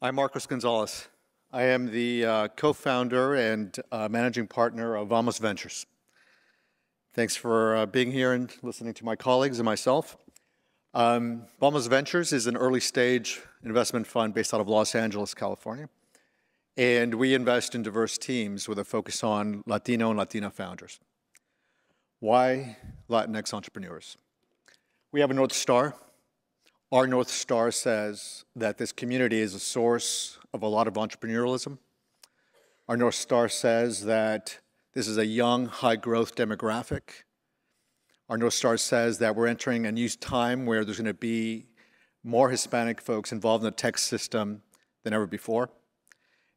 I'm Marcos Gonzalez. I am the co-founder and managing partner of Vamos Ventures. Thanks for being here and listening to my colleagues and myself. Vamos Ventures is an early-stage investment fund based out of Los Angeles, California. And we invest in diverse teams with a focus on Latino and Latina founders. Why Latinx entrepreneurs? We have a North Star. Our North Star says that this community is a source of a lot of entrepreneurialism. Our North Star says that this is a young, high-growth demographic. Our North Star says that we're entering a new time where there's going to be more Hispanic folks involved in the tech system than ever before.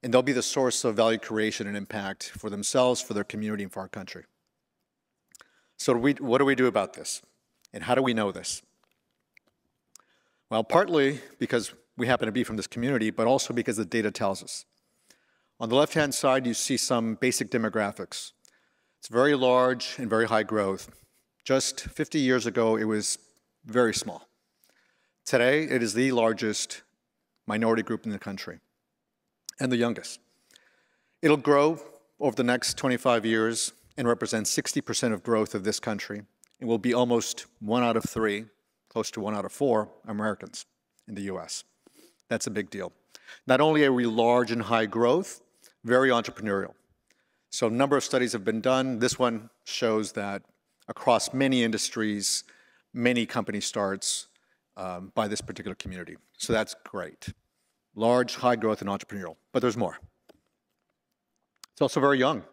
And they'll be the source of value creation and impact for themselves, for their community, and for our country. So what do we do about this? And how do we know this? Well, partly because we happen to be from this community, but also because the data tells us. On the left-hand side, you see some basic demographics. It's very large and very high growth. Just 50 years ago, it was very small. Today, it is the largest minority group in the country and the youngest. It'll grow over the next 25 years and represent 60% of growth of this country. It will be almost 1 out of 3, close to 1 out of 4 Americans in the US. That's a big deal. Not only are we large and high growth, very entrepreneurial. So a number of studies have been done. This one shows that across many industries, many company starts by this particular community. So that's great. Large, high growth, and entrepreneurial. But there's more. It's also very young.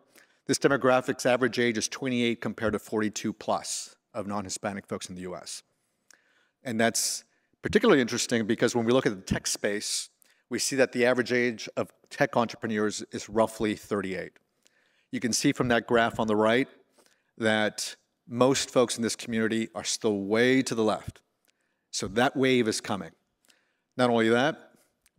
This demographic's average age is 28 compared to 42 plus of non-Hispanic folks in the US. And that's particularly interesting because when we look at the tech space, we see that the average age of tech entrepreneurs is roughly 38. You can see from that graph on the right that most folks in this community are still way to the left. So that wave is coming. Not only that,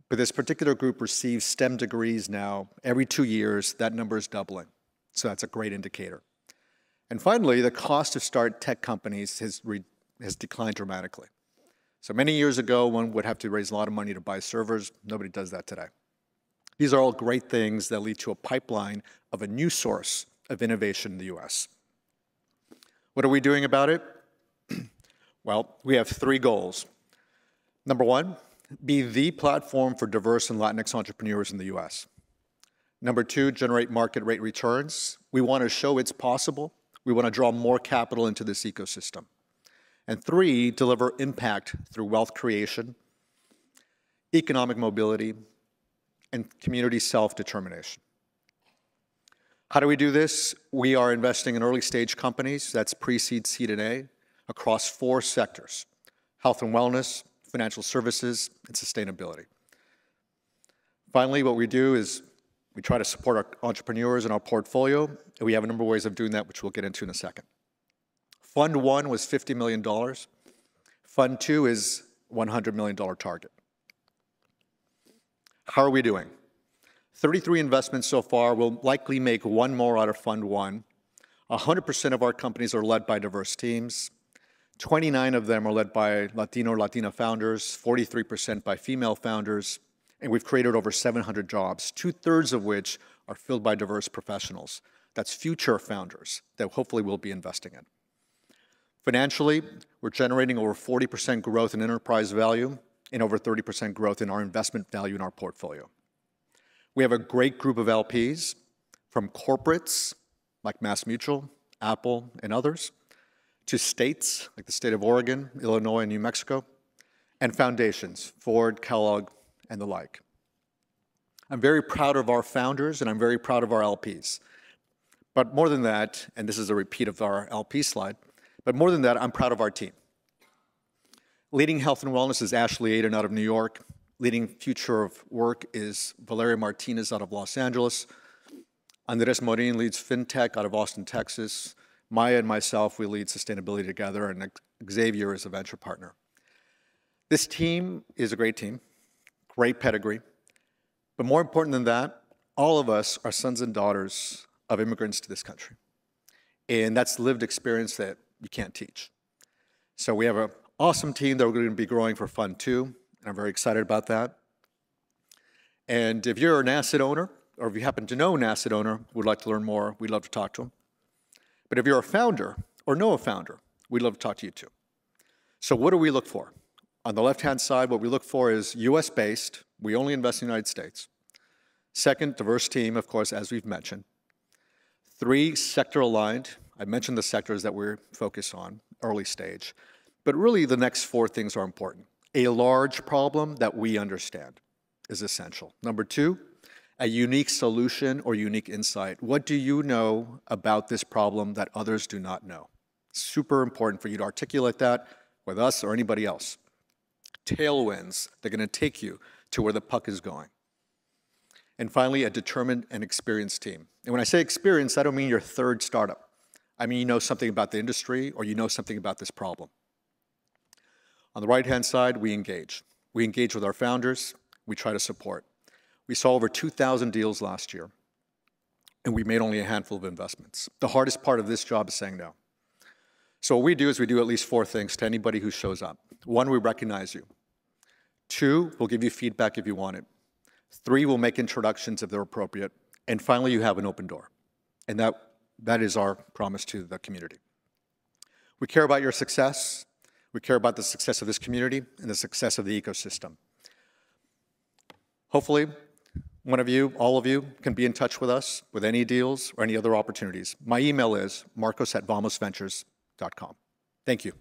but this particular group receives STEM degrees now every 2 years. That number is doubling. So that's a great indicator. And finally, the cost to start tech companies has declined dramatically. So many years ago, one would have to raise a lot of money to buy servers. Nobody does that today. These are all great things that lead to a pipeline of a new source of innovation in the US. What are we doing about it? Well, we have 3 goals. Number 1, be the platform for diverse and Latinx entrepreneurs in the US. Number 2, generate market rate returns. We want to show it's possible. We want to draw more capital into this ecosystem. And 3, deliver impact through wealth creation, economic mobility, and community self-determination. How do we do this? We are investing in early-stage companies, that's pre-seed, seed, and A, across 4 sectors: health and wellness, financial services, and sustainability. Finally, what we do is we try to support our entrepreneurs in our portfolio, and we have a number of ways of doing that, which we'll get into in a second. Fund 1 was $50 million. Fund 2 is $100 million target. How are we doing? 33 investments so far. We'll likely make 1 more out of Fund 1. 100% of our companies are led by diverse teams. 29 of them are led by Latino or Latina founders, 43% by female founders, and we've created over 700 jobs, 2/3 of which are filled by diverse professionals. That's future founders that hopefully we'll be investing in. Financially, we're generating over 40% growth in enterprise value and over 30% growth in our investment value in our portfolio. We have a great group of LPs, from corporates like MassMutual, Apple, and others, to states like the state of Oregon, Illinois, and New Mexico, and foundations, Ford, Kellogg, and the like. I'm very proud of our founders, and I'm very proud of our LPs. But more than that, and this is a repeat of our LP slide, but more than that, I'm proud of our team. Leading health and wellness is Ashley Aiden out of New York. Leading future of work is Valeria Martinez out of Los Angeles. Andres Morin leads FinTech out of Austin, Texas. Maya and myself, we lead sustainability together, and Xavier is a venture partner. This team is a great team, great pedigree. But more important than that, all of us are sons and daughters of immigrants to this country. And that's lived experience that you can't teach. So we have an awesome team that we're going to be growing for Fund 2, and I'm very excited about that. And if you're an asset owner, or if you happen to know an asset owner, would like to learn more, we'd love to talk to them. But if you're a founder or know a founder, we'd love to talk to you too. So what do we look for? On the left-hand side, what we look for is US-based. We only invest in the United States. Second, diverse team, of course, as we've mentioned. 3, sector-aligned. I mentioned the sectors that we're focused on, early stage. But really, the next 4 things are important. A large problem that we understand is essential. Number 2, a unique solution or unique insight. What do you know about this problem that others do not know? Super important for you to articulate that with us or anybody else. Tailwinds, they're going to take you to where the puck is going. And finally, a determined and experienced team. And when I say experienced, I don't mean your 3rd startup. I mean you know something about the industry or you know something about this problem. On the right-hand side, we engage. We engage with our founders. We try to support. We saw over 2,000 deals last year, and we made only a handful of investments. The hardest part of this job is saying no. So what we do is we do at least 4 things to anybody who shows up. 1, we recognize you. 2, we'll give you feedback if you want it. 3, we'll make introductions if they're appropriate. And finally, you have an open door. And that is our promise to the community. We care about your success. We care about the success of this community and the success of the ecosystem. Hopefully, one of you, all of you, can be in touch with us with any deals or any other opportunities. My email is marcos@vamosventures.com. Thank you.